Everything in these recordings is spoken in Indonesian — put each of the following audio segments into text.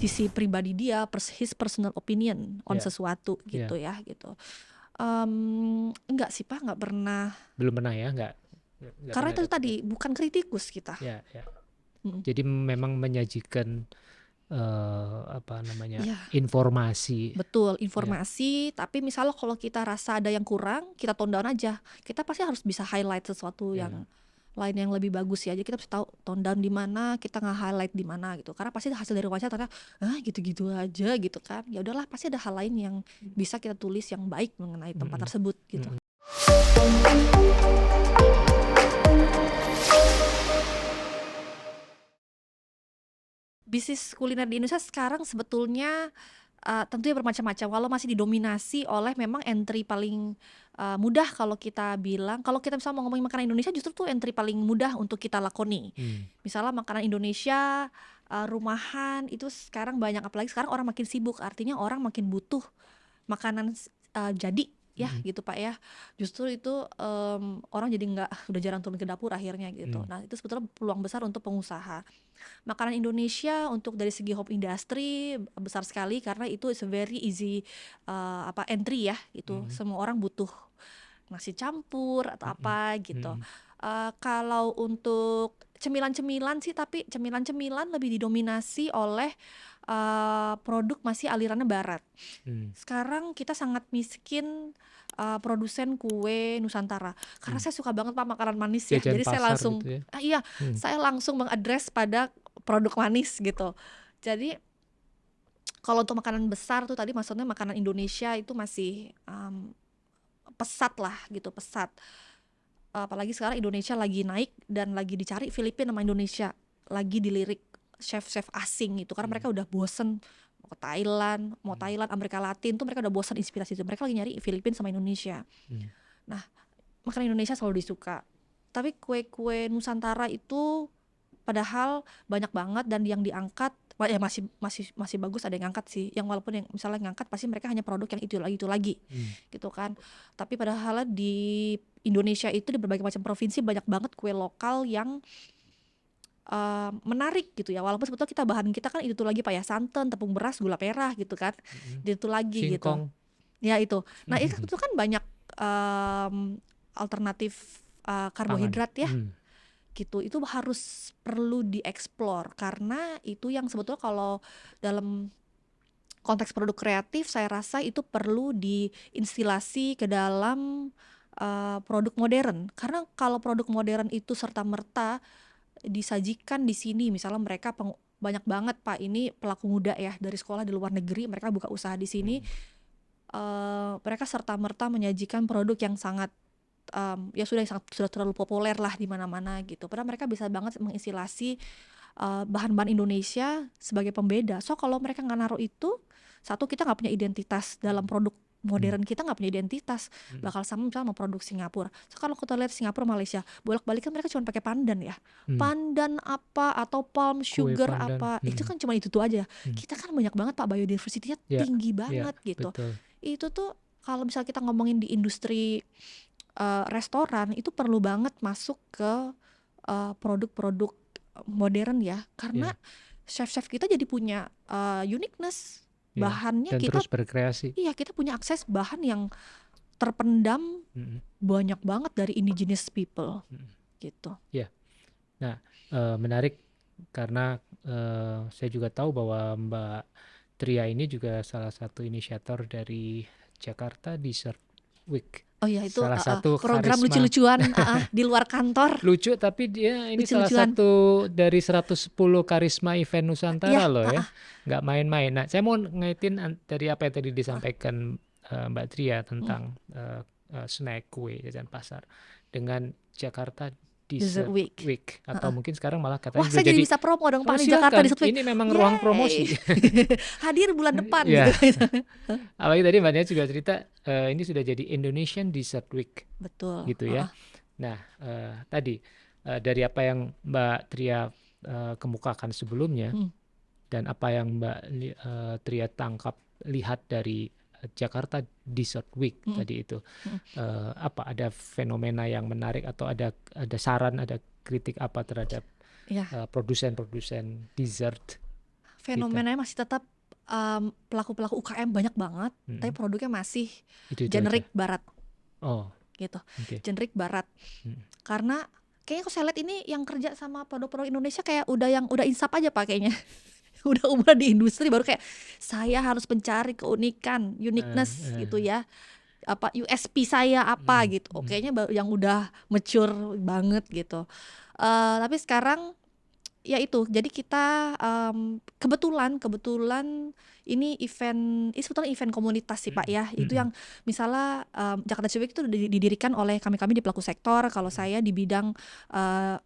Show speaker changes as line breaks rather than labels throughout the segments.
visi pribadi dia, his personal opinion on
Ya,
sesuatu
ya.
gitu ya gitu. Enggak sih Pak, nggak pernah.
Belum pernah ya, nggak
Karena
pernah
itu
ada
tadi bukan kritikus kita.
Ya, ya.
Mm.
Jadi memang menyajikan apa namanya,
Iya,
informasi.
betul,
Ya,
informasi. Tapi misalnya kalau kita rasa ada yang kurang, kita tone down aja. Kita pasti harus bisa highlight sesuatu
ya.
yang lain yang lebih bagus ya. Jadi kita bisa tahu tone down di mana, kita nge-highlight di mana gitu. Karena pasti hasil dari wawancara ternyata gitu-gitu aja gitu kan. Ya udahlah, pasti ada hal lain yang bisa kita tulis yang baik mengenai tempat tersebut gitu. Bisnis kuliner di Indonesia sekarang sebetulnya tentunya bermacam-macam. Kalau masih didominasi oleh memang entry paling mudah kalau kita bilang. Kalau kita misalnya mau ngomongin makanan Indonesia, justru tuh entry paling mudah untuk kita lakoni. Misalnya makanan Indonesia rumahan itu sekarang banyak, apalagi sekarang orang makin sibuk, artinya orang makin butuh makanan jadi ya gitu Pak ya. Justru itu orang jadi udah jarang turun ke dapur akhirnya gitu. Nah itu sebetulnya peluang besar untuk pengusaha. Makanan Indonesia untuk dari segi home industry besar sekali karena itu is a very easy entry ya itu. Semua orang butuh nasi campur atau apa gitu. Kalau untuk cemilan-cemilan sih, tapi cemilan-cemilan lebih didominasi oleh produk masih alirannya barat. Sekarang kita sangat miskin produsen kue Nusantara karena saya suka banget Pak makanan manis ya.
Jajan
Jadi saya
pasar
langsung
gitu ya.
iya, saya langsung mengadres pada produk manis gitu. Jadi kalau untuk makanan besar tuh tadi maksudnya makanan Indonesia itu masih pesat lah gitu, pesat. Apalagi sekarang Indonesia lagi naik dan lagi dicari Filipina sama Indonesia, lagi dilirik chef-chef asing gitu karena mereka udah bosen mau ke Thailand, Amerika Latin tuh mereka udah bosen inspirasi itu. Mereka lagi nyari Filipina sama Indonesia. Nah, makanan Indonesia selalu disuka. Tapi kue-kue Nusantara itu padahal banyak banget dan yang diangkat ya masih bagus, ada yang ngangkat sih. Yang walaupun yang misalnya ngangkat pasti mereka hanya produk yang itu lagi gitu kan. Tapi padahal di Indonesia itu di berbagai macam provinsi banyak banget kue lokal yang menarik gitu ya. Walaupun sebetulnya bahan kita kan itu lagi Pak ya, santan, tepung beras, gula merah gitu kan. Itu lagi gitu.
Singkong.
Ya itu. Nah, itu kan banyak alternatif karbohidrat ya. Gitu. Itu harus perlu dieksplor karena itu yang sebetulnya kalau dalam konteks produk kreatif saya rasa itu perlu diinstilasi ke dalam produk modern. Karena kalau produk modern itu serta-merta disajikan di sini, misalnya mereka banyak banget Pak ini pelaku muda ya dari sekolah di luar negeri, mereka buka usaha di sini, mereka serta-merta menyajikan produk yang sangat ya sudah terlalu populer lah di mana-mana gitu. Padahal mereka bisa banget menginstilasi bahan-bahan Indonesia sebagai pembeda. So kalau mereka nggak naruh itu, satu kita nggak punya identitas dalam produk modern, kita nggak punya identitas. Bakal sama misalnya mau produk Singapura. So kalau kita lihat Singapura, Malaysia, bolak-balik kan mereka cuma pakai pandan ya. Pandan apa atau palm sugar apa, itu kan cuma itu aja. Kita kan banyak banget Pak, biodiversity-nya tinggi banget gitu.
Betul.
Itu tuh kalau misalnya kita ngomongin di industri restoran itu perlu banget masuk ke produk-produk modern ya, karena chef-chef kita jadi punya uniqueness bahannya.
Dan
Kita
terus berkreasi.
iya, kita punya akses bahan yang terpendam banyak banget dari indigenous people gitu.
Ya. Nah, menarik karena saya juga tahu bahwa Mbak Tria ini juga salah satu inisiator dari Jakarta Dessert Week.
Oh ya, itu
salah satu
program
karisma
lucu-lucuan di luar kantor.
lucu, tapi dia ini salah
Lucu-lucuan.
satu dari 110 karisma event Nusantara loh ya. Nggak main-main. Nah, saya mau ngaitin dari apa yang tadi disampaikan Mbak Tria tentang snack, kue, jajan pasar dengan Jakarta Dessert Week. Atau mungkin sekarang malah katanya
wah, saya jadi bisa promo dong Pak di Jakarta Dessert Week.
Ini memang ruang promosi.
Hadir bulan depan
gitu.
Apalagi
tadi Mbak Tia juga cerita ini sudah jadi Indonesian Dessert Week.
Betul.
Gitu ya. Nah, tadi dari apa yang Mbak Tria kemukakan sebelumnya dan apa yang Mbak Tria lihat dari Jakarta Dessert Week tadi itu, apa ada fenomena yang menarik atau ada saran, ada kritik apa terhadap produsen-produsen dessert?
Fenomenanya masih tetap pelaku-pelaku UKM banyak banget, tapi produknya masih
Itu
generik
aja.
barat
Oh,
gitu.
oke.
Generik barat.
Mm.
Karena kayaknya kok saya lihat ini yang kerja sama produk-produk Indonesia kayak udah insap aja Pak kayaknya. Udah di industri baru kayak saya harus mencari keunikan, uniqueness gitu ya. Apa USP saya apa gitu. Kayaknya yang udah mature banget gitu. Tapi sekarang ya itu, jadi kita kebetulan ini sebetulnya event komunitas sih Pak ya. Itu yang misalnya Jakarta Fashion Week itu didirikan oleh kami di pelaku sektor. Kalau saya di bidang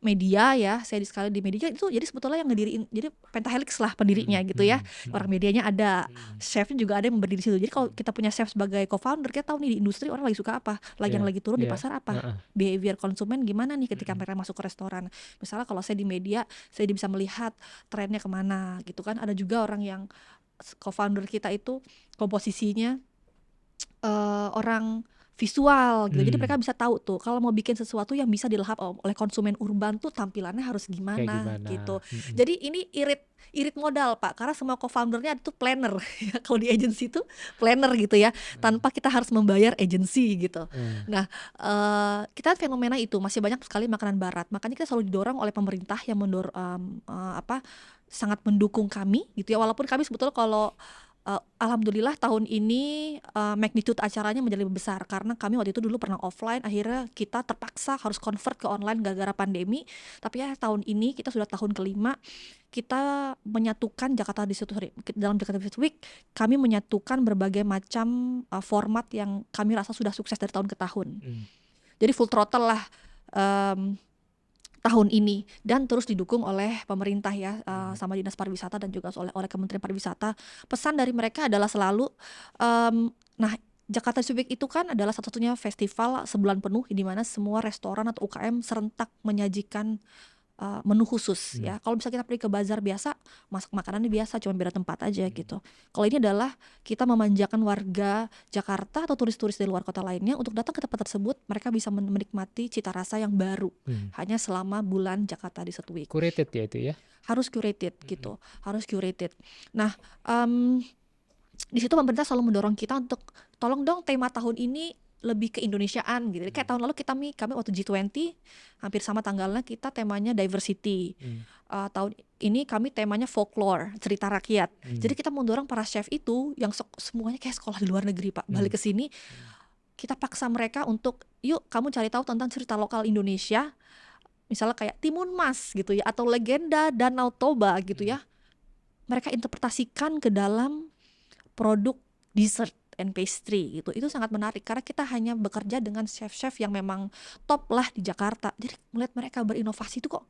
media ya, saya sekali di media itu, jadi sebetulnya yang ngediriin, jadi Pentahelix lah pendirinya gitu ya. Orang medianya ada, chefnya juga ada yang berdiri di situ. Jadi kalau kita punya chef sebagai co-founder, kita tahu nih di industri orang lagi suka apa, yang lagi turun di pasar apa, behavior konsumen gimana nih ketika mereka masuk ke restoran. Misalnya kalau saya di media, saya bisa melihat trennya kemana gitu kan. Ada juga orang yang co-founder kita itu komposisinya orang visual gitu. Jadi mereka bisa tahu tuh kalau mau bikin sesuatu yang bisa dilahap oleh konsumen urban tuh tampilannya harus gimana gitu. Jadi ini irit modal Pak, karena semua co-foundernya itu planner ya. Kalau di agency itu planner gitu ya, tanpa kita harus membayar agency gitu. Nah, kita fenomena itu masih banyak sekali makanan barat. Makanya kita selalu didorong oleh pemerintah yang sangat mendukung kami gitu ya. Walaupun kami sebetulnya kalau alhamdulillah tahun ini magnitude acaranya menjadi lebih besar karena kami waktu itu dulu pernah offline, akhirnya kita terpaksa harus convert ke online gara-gara pandemi. Tapi ya tahun ini kita sudah tahun kelima, kita menyatukan dalam Jakarta Fashion Week, kami menyatukan berbagai macam format yang kami rasa sudah sukses dari tahun ke tahun. Jadi full throttle lah tahun ini, dan terus didukung oleh pemerintah ya, sama Dinas Pariwisata dan juga oleh Kementerian Pariwisata. Pesan dari mereka adalah selalu nah Jakarta Fashion Week itu kan adalah satu-satunya festival sebulan penuh di mana semua restoran atau UKM serentak menyajikan menu khusus ya. Kalau misalnya kita pergi ke bazar biasa, masak makanannya biasa, cuma beda tempat aja gitu. Kalau ini adalah kita memanjakan warga Jakarta atau turis-turis dari luar kota lainnya untuk datang ke tempat tersebut, mereka bisa menikmati cita rasa yang baru hanya selama bulan Jakarta Fashion Week.
Curated ya itu ya?
Harus curated gitu, harus curated. Nah, di situ pemerintah selalu mendorong kita untuk tolong dong tema tahun ini lebih ke Indonesiaan gitu. Kayak tahun lalu kami waktu G20 hampir sama tanggalnya, kita temanya diversity. Tahun ini kami temanya folklore, cerita rakyat. Jadi kita mendorong para chef itu yang semuanya kayak sekolah di luar negeri Pak, balik ke sini. Kita paksa mereka untuk yuk kamu cari tahu tentang cerita lokal Indonesia. Misalnya kayak Timun Mas gitu ya, atau legenda Danau Toba gitu ya. Mereka interpretasikan ke dalam produk dessert and pastry gitu. Itu sangat menarik karena kita hanya bekerja dengan chef-chef yang memang top lah di Jakarta. Jadi melihat mereka berinovasi itu kok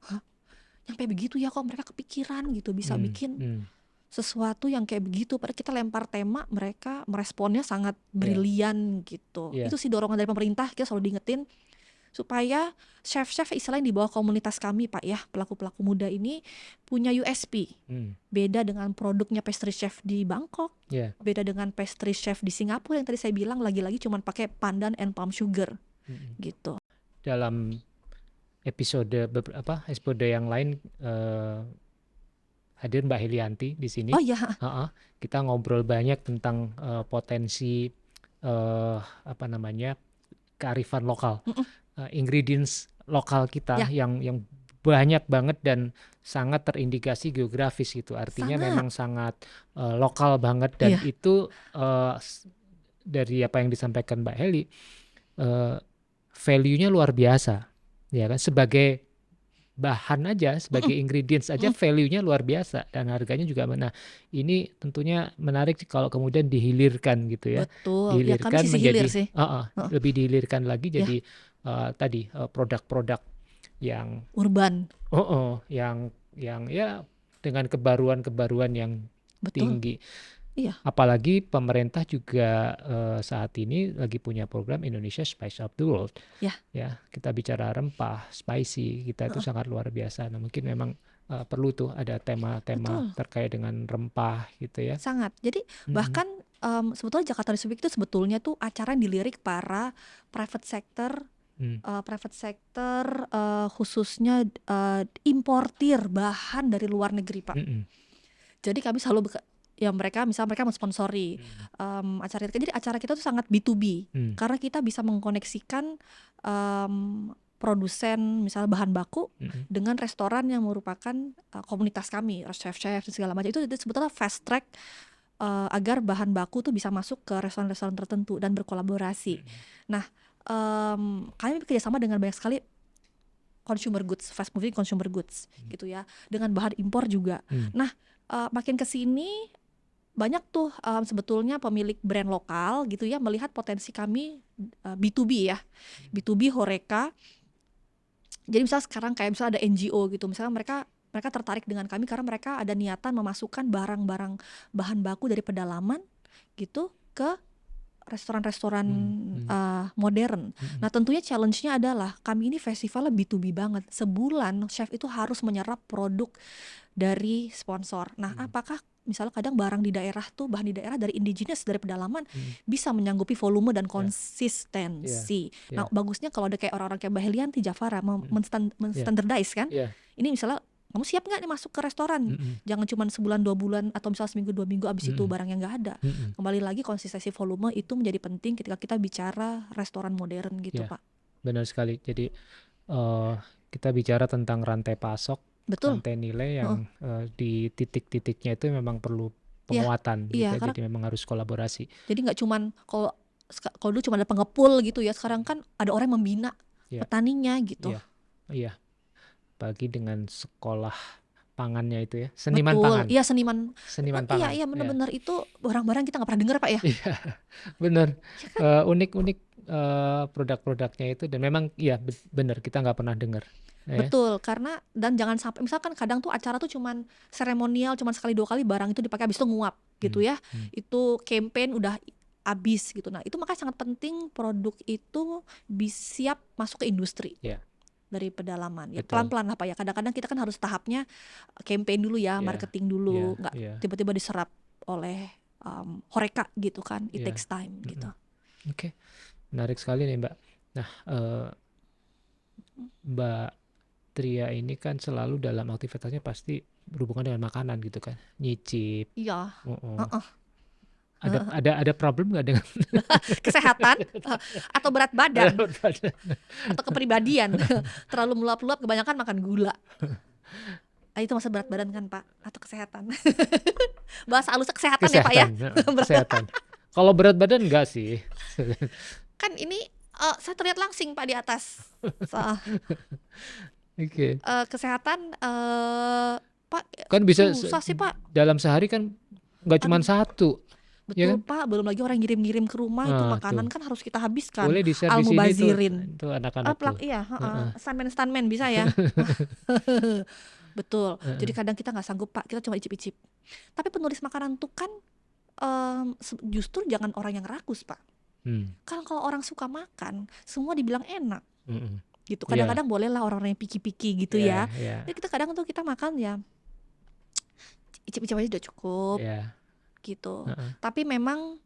nyampe begitu ya, kok mereka kepikiran gitu bisa bikin sesuatu yang kayak begitu. Padahal kita lempar tema, mereka meresponnya sangat brilian gitu. Itu sih dorongan dari pemerintah, kita selalu diingetin supaya chef-chef istilahnya di bawah komunitas kami Pak ya, pelaku-pelaku muda ini punya USP. Beda dengan produknya pastry chef di Bangkok, beda dengan pastry chef di Singapura yang tadi saya bilang lagi-lagi cuma pakai pandan and palm sugar gitu.
Dalam episode yang lain hadir Mbak Helianti di sini.
Oh iya.
Kita ngobrol banyak tentang potensi kearifan lokal. Ingredients lokal kita yang banyak banget dan sangat terindikasi geografis gitu. Artinya memang sangat lokal banget, dan itu dari apa yang disampaikan Mbak Heli, value-nya luar biasa. Ya kan, sebagai bahan aja, sebagai ingredients aja value-nya luar biasa dan harganya juga. Nah, ini tentunya menarik kalau kemudian dihilirkan gitu ya.
Betul.
Dihilirkan
kami
menjadi
hilir sih.
lebih dihilirkan lagi jadi tadi produk-produk yang
urban.
Yang ya dengan kebaruan-kebaruan yang tinggi. Apalagi pemerintah juga saat ini lagi punya program Indonesia Spice of the World. Ya, kita bicara rempah, spicy, kita itu sangat luar biasa. Nah, mungkin memang perlu tuh ada tema-tema terkait dengan rempah gitu ya.
Sangat. Jadi bahkan sebetulnya Jakarta Fashion Week itu sebetulnya tuh acara yang dilirik para private sector. Khususnya importir bahan dari luar negeri Pak. Jadi kami selalu ya mereka mensponsori acara kita. Jadi acara kita tuh sangat B2B karena kita bisa mengkoneksikan produsen misalnya bahan baku dengan restoran yang merupakan komunitas kami, chef-chef dan segala macam. Itu sebetulnya fast track agar bahan baku tuh bisa masuk ke restoran-restoran tertentu dan berkolaborasi. Nah, kami bekerjasama dengan banyak sekali consumer goods, fast moving consumer goods gitu ya, dengan bahan impor juga. Nah, makin kesini banyak tuh sebetulnya pemilik brand lokal gitu ya melihat potensi kami B2B ya, B2B Horeca. Jadi misalnya sekarang kayak misalnya ada NGO gitu, misalnya mereka tertarik dengan kami karena mereka ada niatan memasukkan barang-barang bahan baku dari pedalaman gitu ke restoran-restoran modern. Nah tentunya challenge-nya adalah kami ini festivalnya B2B banget. Sebulan chef itu harus menyerap produk dari sponsor. Nah apakah misalnya kadang barang di daerah tuh, bahan di daerah dari indigenous, dari pedalaman bisa menyanggupi volume dan konsistensi. Nah bagusnya kalau ada kayak orang-orang kayak Mbak Helianti Jafara menstandardize kan. Ini misalnya kamu siap nggak nih masuk ke restoran? Jangan cuma sebulan 2 bulan atau misalnya seminggu 2 minggu abis itu barangnya nggak ada. Kembali lagi konsistensi volume itu menjadi penting ketika kita bicara restoran modern gitu Pak.
Benar sekali. Jadi kita bicara tentang rantai pasok, rantai nilai yang di titik-titiknya itu memang perlu penguatan gitu. Jadi memang harus kolaborasi.
Jadi nggak cuman kalau dulu cuma ada pengepul gitu ya, sekarang kan ada orang yang membina petaninya gitu.
Iya. Bagi dengan sekolah pangannya itu ya, seniman
Betul.
pangan.
Iya,
seniman pangan.
Iya benar-benar itu barang-barang kita nggak pernah dengar Pak ya.
Iya, benar. Unik-unik produk-produknya itu, dan memang iya benar kita nggak pernah dengar.
Betul, karena dan jangan sampai misalkan kadang tuh acara tuh cuman seremonial, cuman sekali 2 kali barang itu dipakai habis itu nguap gitu ya. Itu campaign udah habis gitu. Nah, itu makanya sangat penting produk itu siap masuk ke industri. Dari pedalaman ya. Pelan-pelan lah Pak ya. Kadang-kadang kita kan harus tahapnya campaign dulu ya, marketing dulu, nggak tiba-tiba diserap oleh Horeca gitu kan. It takes time gitu.
Oke. Menarik sekali nih Mbak. Nah, Mbak Tria ini kan selalu dalam aktivitasnya pasti berhubungan dengan makanan gitu kan, nyicip.
Iya.
Ada problem nggak dengan
kesehatan atau berat badan atau kepribadian? Terlalu meluap-luap, kebanyakan makan gula. Itu masa berat badan kan Pak, atau kesehatan? Bahasa halusnya kesehatan ya Pak ya.
Kesehatan. Kalau berat badan enggak sih.
Kan ini saya terlihat langsing Pak di atas. Kesehatan Pak
kan bisa
susah sih Pak.
Dalam sehari kan nggak cuma satu.
Betul ya kan? Pak, belum lagi orang ngirim-ngirim ke rumah itu makanan kan harus kita habiskan.
Boleh di-share di sini tuh anak-anak tuh.
Iya, stuntman bisa ya. Betul. Jadi kadang kita nggak sanggup Pak, kita cuma icip-icip. Tapi penulis makanan tuh kan justru jangan orang yang rakus Pak. Kan kalau orang suka makan, semua dibilang enak. Gitu. Kadang-kadang bolehlah orang-orang yang piki-piki gitu ya. Jadi kita kadang tuh kita makan ya icip-icip aja udah cukup. Gitu. Tapi memang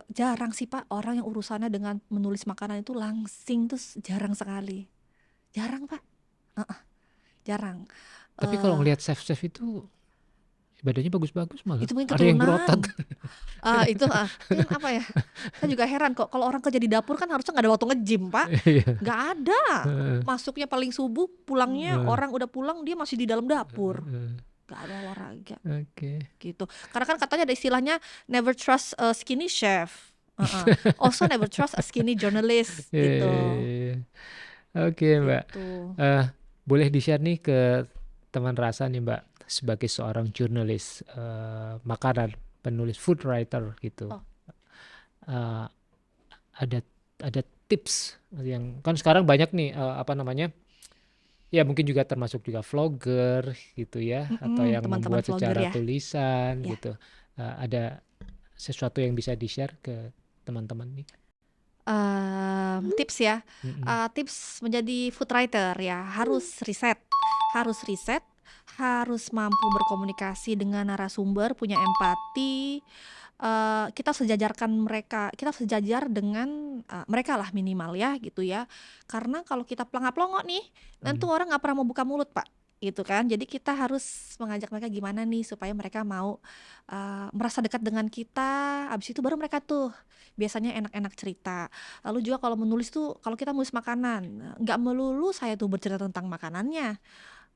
jarang sih Pak orang yang urusannya dengan menulis makanan itu langsing, tuh jarang sekali. Jarang Pak. Jarang.
Tapi kalau ngelihat chef-chef itu badannya bagus-bagus malah.
Itu mungkin
ada yang berotot.
Itu apa ya? Saya juga heran kok kalau orang kerja di dapur kan harusnya nggak ada waktu nge-gym Pak. Nggak ada. Masuknya paling subuh, pulangnya orang udah pulang dia masih di dalam dapur. Gak ada olahraga. Gitu. Karena kan katanya ada istilahnya never trust a skinny chef. Also never trust a skinny journalist gitu.
Mbak. Boleh di-share nih ke teman rasa nih Mbak, sebagai seorang jurnalis makanan, penulis food writer gitu. Ada tips yang kan sekarang banyak nih ya mungkin juga termasuk juga vlogger gitu ya, atau yang
teman-teman
membuat secara
ya.
tulisan gitu. Ada sesuatu yang bisa di-share ke teman-teman nih?
Tips ya. Tips menjadi food writer ya, harus riset, harus mampu berkomunikasi dengan narasumber, punya empati. Kita harus sejajar dengan mereka lah minimal ya gitu ya. Karena kalau kita pelangap-pelongo nih, nanti orang nggak pernah mau buka mulut Pak. gitu kan. Jadi kita harus mengajak mereka gimana nih supaya mereka mau merasa dekat dengan kita. Abis itu baru mereka tuh biasanya enak-enak cerita. Lalu juga kalau menulis tuh, kalau kita menulis makanan, nggak melulu saya tuh bercerita tentang makanannya.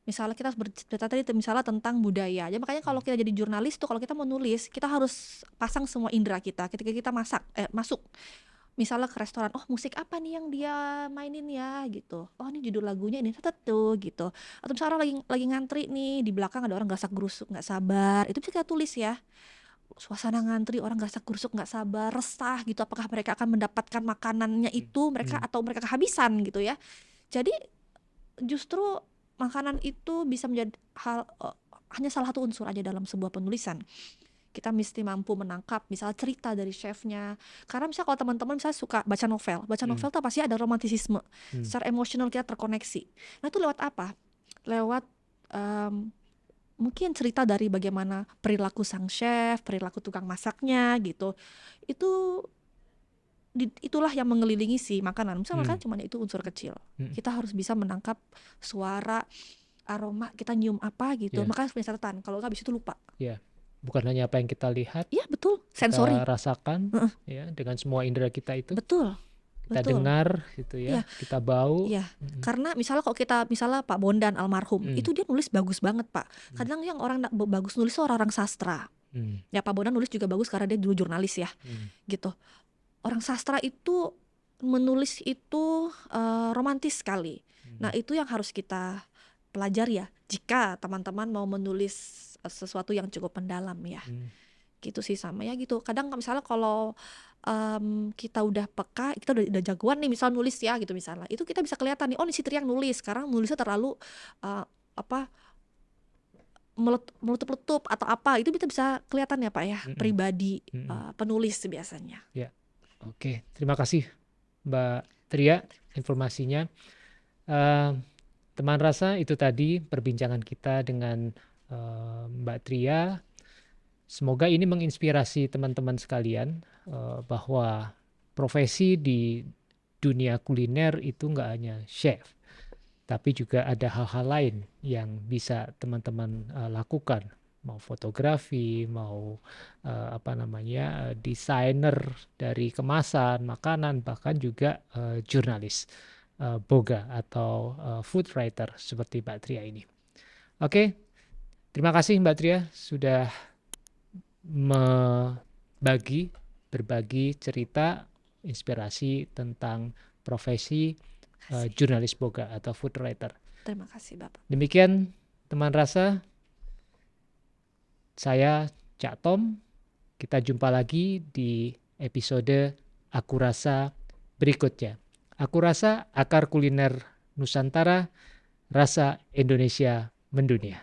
Misalnya kita bercerita tadi misalnya tentang budaya. Ya makanya kalau kita jadi jurnalis tuh, kalau kita mau nulis, kita harus pasang semua indera kita ketika kita masuk. Misalnya ke restoran, oh musik apa nih yang dia mainin ya gitu. Oh ini judul lagunya ini tuh gitu. Atau misalnya lagi ngantri nih, di belakang ada orang gasak-gerusuk nggak sabar. Itu bisa kita tulis ya. Suasana ngantri, orang gasak-gerusuk nggak sabar, resah gitu. Apakah mereka akan mendapatkan makanannya itu atau mereka kehabisan gitu ya. Jadi justru makanan itu bisa menjadi hanya salah satu unsur aja dalam sebuah penulisan. Kita mesti mampu menangkap misalnya cerita dari chefnya. Karena misalnya kalau teman-teman misalnya suka baca novel tuh pasti ada romantisisme. Secara emosional kita terkoneksi. Nah itu lewat apa? Lewat mungkin cerita dari bagaimana perilaku sang chef, perilaku tukang masaknya gitu. Itulah yang mengelilingi si makanan. Misalnya makanan cuma itu unsur kecil. Kita harus bisa menangkap suara, aroma, kita nyium apa gitu. Makanya harus punya catatan. Kalau nggak habis itu lupa.
Bukan hanya apa yang kita lihat,
iya betul, sensori,
kita rasakan, ya, dengan semua indera kita itu.
Betul.
Kita dengar gitu ya, kita bau.
Karena misalnya kalau misalnya Pak Bondan almarhum, itu dia nulis bagus banget Pak. Kadang yang orang bagus nulis orang-orang sastra. Ya Pak Bondan nulis juga bagus karena dia dulu jurnalis ya, gitu. Orang sastra itu menulis itu romantis sekali. Nah itu yang harus kita pelajari ya, jika teman-teman mau menulis sesuatu yang cukup mendalam ya. Gitu sih, sama ya gitu. Kadang misalnya kalau kita udah peka, kita udah jagoan nih misal nulis ya gitu misalnya, itu kita bisa kelihatan nih, oh ini si Tri yang nulis, sekarang nulisnya terlalu meletup-letup atau apa, itu kita bisa kelihatan ya Pak ya, pribadi penulis biasanya.
Ya, oke, terima kasih Mbak Tria informasinya. Teman rasa, itu tadi perbincangan kita dengan Mbak Tria. Semoga ini menginspirasi teman-teman sekalian bahwa profesi di dunia kuliner itu nggak hanya chef, tapi juga ada hal-hal lain yang bisa teman-teman lakukan. Mau fotografi, mau desainer dari kemasan, makanan, bahkan juga jurnalis boga atau food writer seperti Mbak Tria ini. Oke, terima kasih Mbak Tria sudah berbagi cerita, inspirasi tentang profesi jurnalis boga atau food writer.
Terima kasih Bapak.
Demikian teman rasa, saya Cak Tom. Kita jumpa lagi di episode Aku Rasa berikutnya. Aku Rasa, akar kuliner Nusantara, rasa Indonesia mendunia.